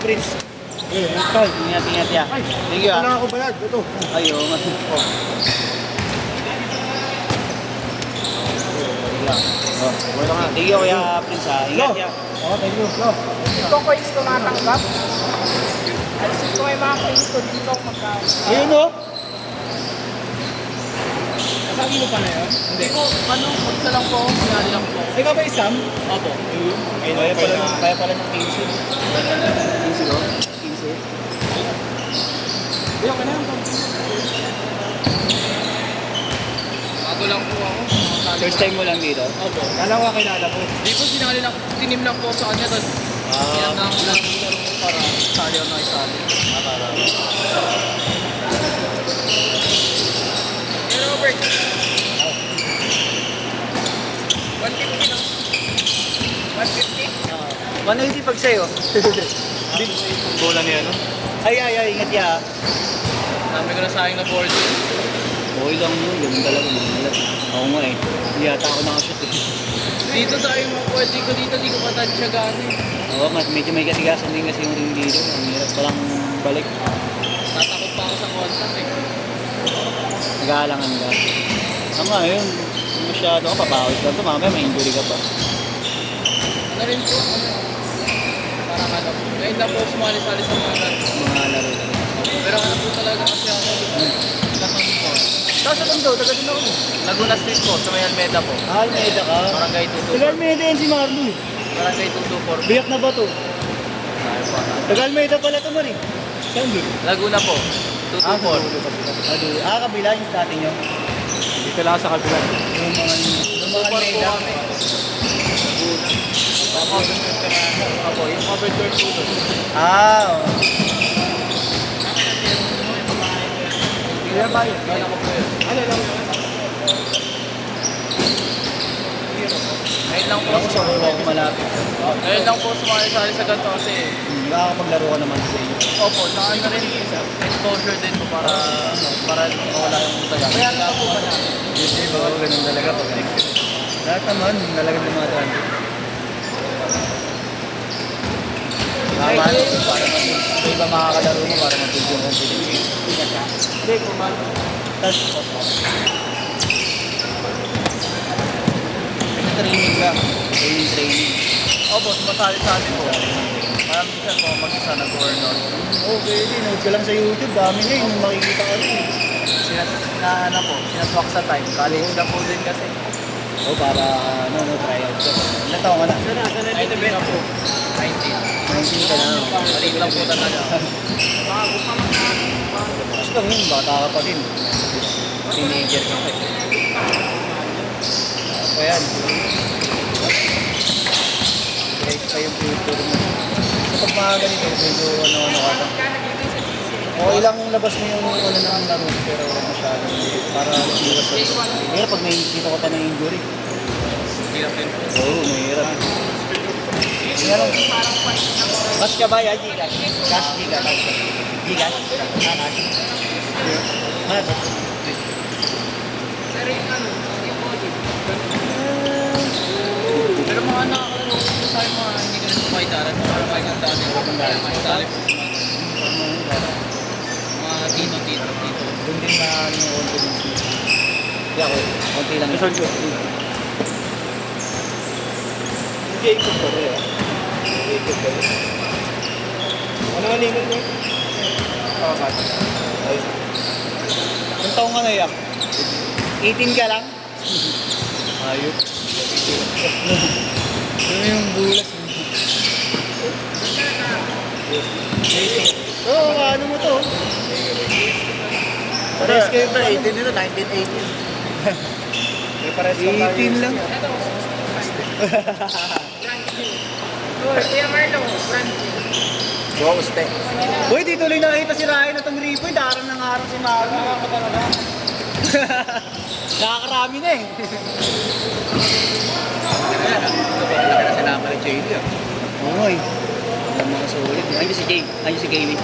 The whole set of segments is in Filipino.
Prince. Ingat ya. Thank you Wala ako bayad. Ito. Ayo, mas. Wala nga. Thank you Kuya Prince ha. Ingat ya. Oo, thank you. No. Ito ko is tumatanggap. Alisin ko yung mga friends ko dito magkano. Ayun o. Sabi mo pa na yun? Hindi ko, magsa lang po, sinali lang po. Ikaw ba isam? Opo. Kaya pala ng 15. 15 no? 15. Ayun ka na. Bago lang po ako. First time mo lang dito? Opo. Kala ko kakilala ko. Hindi po sinali lang, tinim lang po sa kanya, tapos yan na ako lang para sali ako na isali. Pero Robert, 150 na. 150? 180 pag sa'yo. Bola niya, no? Ay, ingat ya. Dami ko na sayang na board. Okay lang yun, ganun talaga mamulat. Oo nga eh. Hindi yata ako nakashoot eh. Dito sa yung mga board ko dito, di ko patansya gano'n eh. Oo, medyo may katigasan din kasi yung ring dito. Ang hirap palang balik. Tatakot pa ako sa contact eh. Nag-aalangan ka. Tama yun. Masyado ka, papawis ka ito. Mamaya may injury ka pa. Ano rin po? Parang ano. Ngayon lang po sumali-sali sa mga Mga laro. pero ano po talaga kasi ako. Lakon po. Tapos sa tondo, taga din ako. Laguna Street po, sa may Almeda po. Almeida ka. Barangay Taga 224. Almeida yan si Marlo eh. Barangay 224. Biyak na ba to? Ayun po. Taga Almeida pala ito man eh. Saan doon? Laguna po. 224. Kabila yung dati nyo. Dito lang sa kabila. Yung mga Almeida. Ako, yung covered door po doon. Oo. Kaya ba yun? Kaya ko po yun. Ano lang? Ngayon lang po Ako sa ulo ako malapit. Ngayon lang po sumali-sali sa ganito kasi Nakakapaglaro ka naman sa iyo. opo, saka na rin exposure din po para mawala yung taga. Kaya nga po ba na? Hindi ba ganun talaga pag lahat naman, nalaga ng mga daan. Tama, para sa iba makakalaro mo, para mag-build yung confidence. Hindi, kumano. Tapos, training ka. Training. Opo, sumasali-sali po. Parang minsan po mag-isa nag-workout. Okay, nood ka lang sa YouTube. Dami na yun, makikita ka rin. Sinaswak sa time. College na po din kasi. Para, try out ka. Ilan taon ka na? Sana 19 na po. 19. 19 ka na. Maliit lang po talaga. Tapos lang yun, bata ka pa din. Teenager ka pa. Ayan. Great pa yung future mo. Kapag mga ganito, medyo ano ka lang. Okay lang yung labas mo yung ano ng laro, pero masyado. Para iwas sa hirap pag may dito ka pa ng injury. Hirap din po. Oo, mahirap. Meron. Cash ka ba yan? Gcash? Cash, Gcash. Gcash? Cash. Ano? Pero yung ano, yung body. Pero mga nakakalaro ko sa mga hindi ka rin kumaidaran. Parang kayo ng dati. Kumaidaran po. Mga tito. Doon din na yung confidence mo. Hindi ako, konti lang. Isang ko. Hindi, ikot ko rin. Ikot ko rin. Ano nga lingon mo? Oo, bata. Ayun. Kung taong ka na yak? 18 ka lang? Ayop. Ano yung bulas? Oo, ano mo to? Parehas kayo ba? 18 nito, 1918. May pares lang tayo. 18 lang. Kuya Marlo, Go, uste. Uy, dito lang nakita si Ryan na itong ripoy. Darang ng araw si Maro. Nakakarami na eh. Laki na sinama ni JD ah. Oo eh. Ang mga sulit. Andiyan si Jay. Andiyan si Kaylee.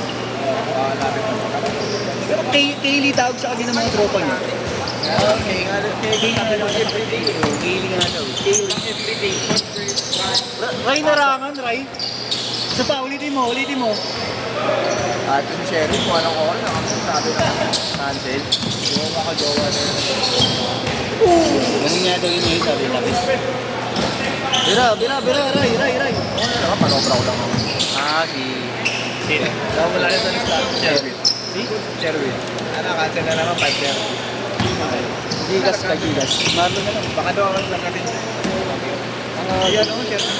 Pero Kaylee tawag sa akin ng mga tropa niya. Okay, Kaylee nga daw. everyday. Ray narangan, Ray. Isa pa, ulitin mo, ulitin mo. At yung sheriff, kung anong oras, sabi na cancel. Jowa ka, jowa na yun. Ganun nga daw yun yung sabi lapis. Bira, Ray. Oo na, panobra ko lang ako. Si... Sino? Wala na sa start. Sherwin. Si? Sherwin. Cancel na naman, 5-0. Gigas ka, Gigas. Marlon na lang. Baka daw ako lang natin. Yan o, Sherwin.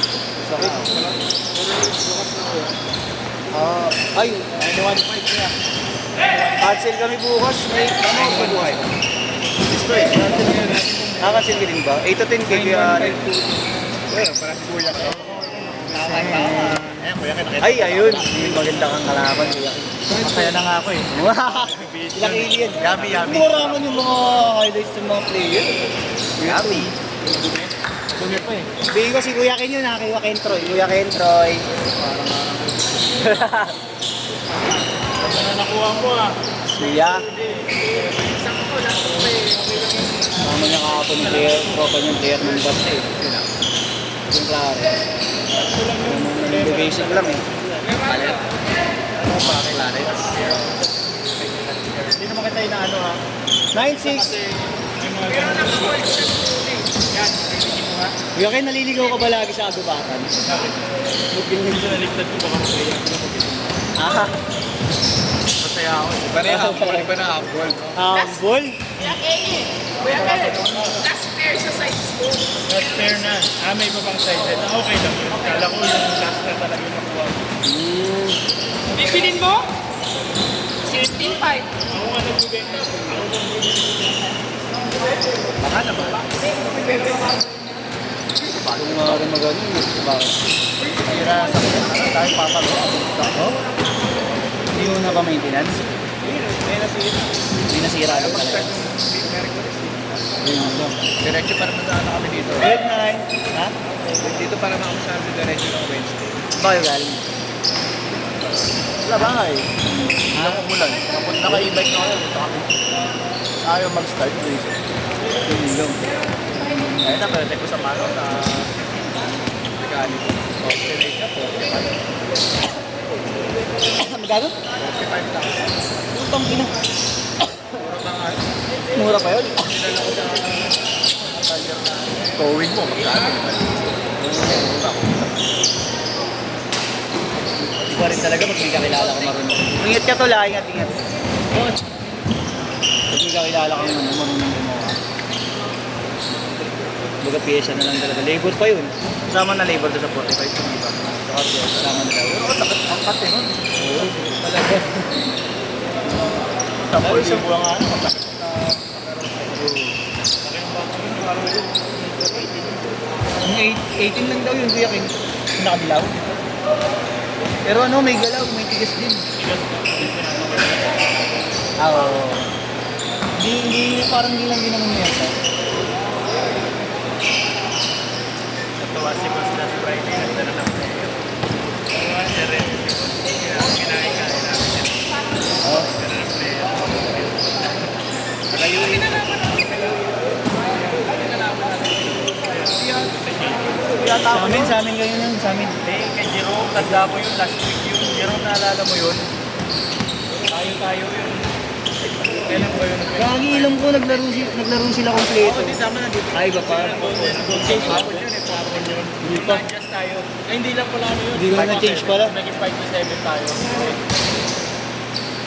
Ay, 91.5 niya. Cancel kami bukas. May buhay. Gusto eh. Cancel ka din ba? 8 to 10 kay Kuya. Well, para si Kuya ko. Kuya ka nakita. Ay, ayun. Maganda kang kalaban, Kuya. Masaya na nga ako eh. Ilang alien. Yummy. Mura man yung mga highlights ng mga player. Yummy. Dumi pa eh. Bigyan ko si Kuya Ken yun ha, kay Kuya Kentroy. Kuya Kentroy. Ano nakuha mo ah? Siya. Tama niya kahapon yung player, tropa niyang player ng basta eh. Yung klaro. Basic lang eh. Palit. Ano pa kay Lanet? Hindi naman kita inaano ha? 9-6. Yung mga ganun. Yan, nabibigyan mo ha? Kuya Ken, naliligaw ka ba lagi sa agubatan? Bukingin sa naligtad ko baka masaya sila Ah, Masaya ako. Iba na yung hapon. Iba na hapon. humble. Last pair sa size ko. last pair na. May iba pang size. Okay lang yun. Kala ko yung last na talaga yung nakuha ko. Bibilin mo? 16.5. Ako nga nagbibenta. Baka naman. Kung rin magano, bakit? Tira sa kanya. Dahil papagawa. Oh? Hindi mo na ba maintenance? May nasira. Hindi nasira lang talaga. Yun lang. Diretso para masana kami dito. Good night. Ha? Dito para makamasama sa diretso ng Wednesday. Bakit galing? Wala ba nga eh. Ilang umulan. Kapag naka-e-bike na ako, punta kami. Ayaw mag-start. Yun lang. Kaya na, pero ko sa mano na mechanic. Operate na po. Magkano? 45 lang. Putang ina. Mura pa nga. Mura pa yun. Sinala ko sa tire na towing mo. Magkano. Hindi ko rin talaga pag may kakilala ko marunong. Ingat ka to lang, ingat. Pag may kakilala ko naman, marunong gumawa. Baga pyesa na lang talaga. Labor pa yun. Kasama na labor doon sa 45. Hindi ba? Kasama na daw. Pero sakit ang cut eh. nun. Oo, talaga. Tapos Isang yung buwang ano. Yung 18 lang daw yun, Kuya King. Nakadilaw. Pero ano, may galaw, may tigas din. Oo. Hindi, parang hindi lang ginamon mo yan. Natuwa si Mas last Friday. Nagdala ng player. Natuwa siya rin. Kinain ka. Oo. Nagdala ng player. Ayunin na naman ako. Sa amin kayo nun, sa amin. Kay Jerome, tanda mo yung last week yun. Jerome, naalala mo yun? Tayo yun. Kailan ba yun? Kagi ilang ko naglaro sila kompleto. Hindi tama na dito. Ay, iba pa. Change hapon yun eh. Hapon yun. Hindi pa. Adjust tayo. Ay, hindi lang pala ano yun. Hindi ko na-change pala. Naging 5 to 7 tayo.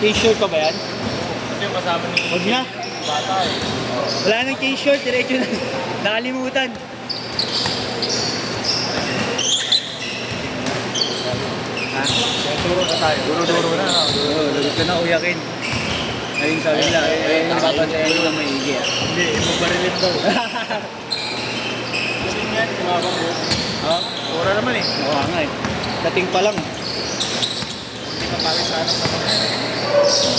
T-shirt pa ba yan? Kasi yung kasama ni Huwag na. bata eh. Wala nang t-shirt, diretso na. Nakalimutan. Ha? Duro na tayo. Duro na. Oo, lagot ka na uyakin. Ayun sabi nila, ayun ang babantayan lang maigi ah. Hindi, mabarilin daw. Galing yan, sumama mo. Ha? Mura naman eh. Oo nga eh. Dating pa lang. Hindi ka pawisahan ng mga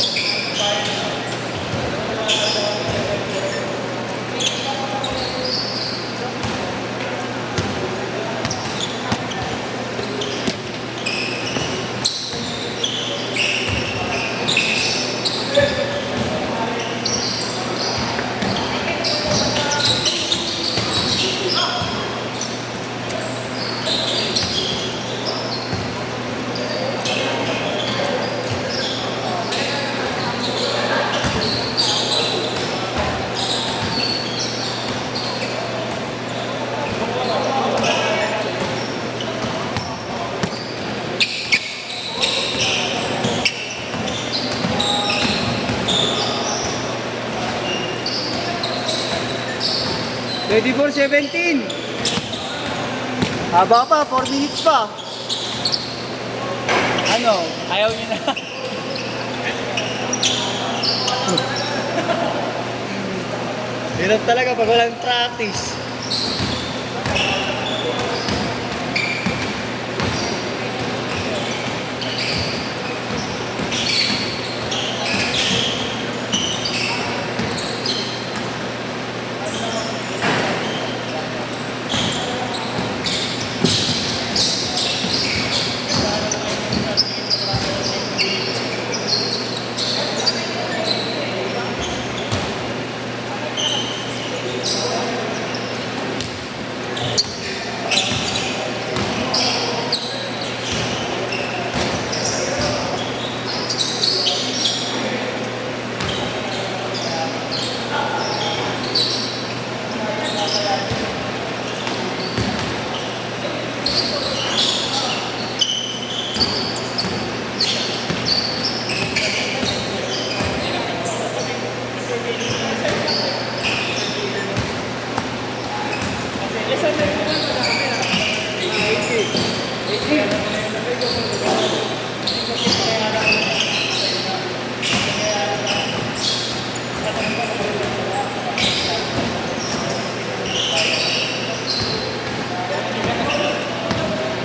24:17. Haba pa, 4 minutes pa. Ano? Ayaw niyo na. Hirap talaga pag walang practice.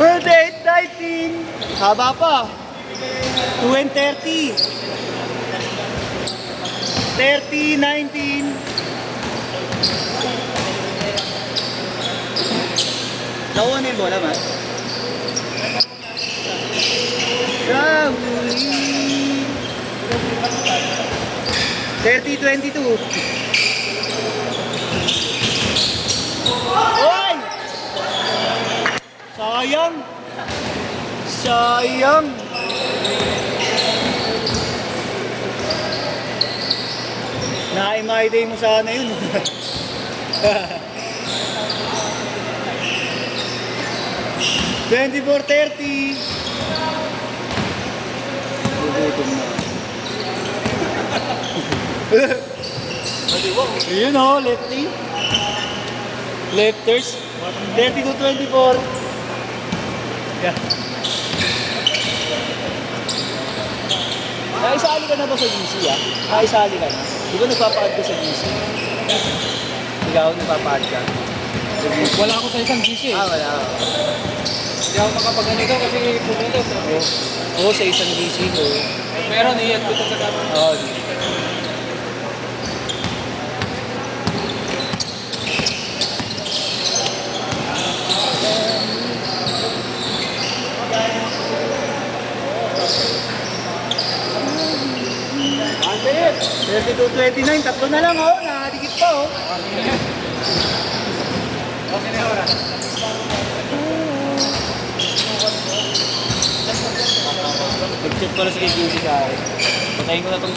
Birthday 19. Haba pa. 2:30. 30, 19. Nakuha na yung bola, man. Rahuli. 30-22. Oy! Sayang! Sayang! Na-my day mo sana yun. $24.30. Gugutom na. Yun o, lefty. Lefters. 30-24. Yeah. Naisali ka na ba sa GC Naisali ka na? Di ba nagpapaad ka sa GC? Ikaw nagpapaad ka? Wala ako sa isang GC eh. Wala. Hindi ako makapag-ganito kasi pumunta sa Oo, sa isang GC ko. meron iyan ko sa kapag. Oo. Andit! 32-29, tatlo na lang oh, nakadikit pa oh. Okay na oras. Nag-check ko na sa KQC sa akin. Patayin ko na itong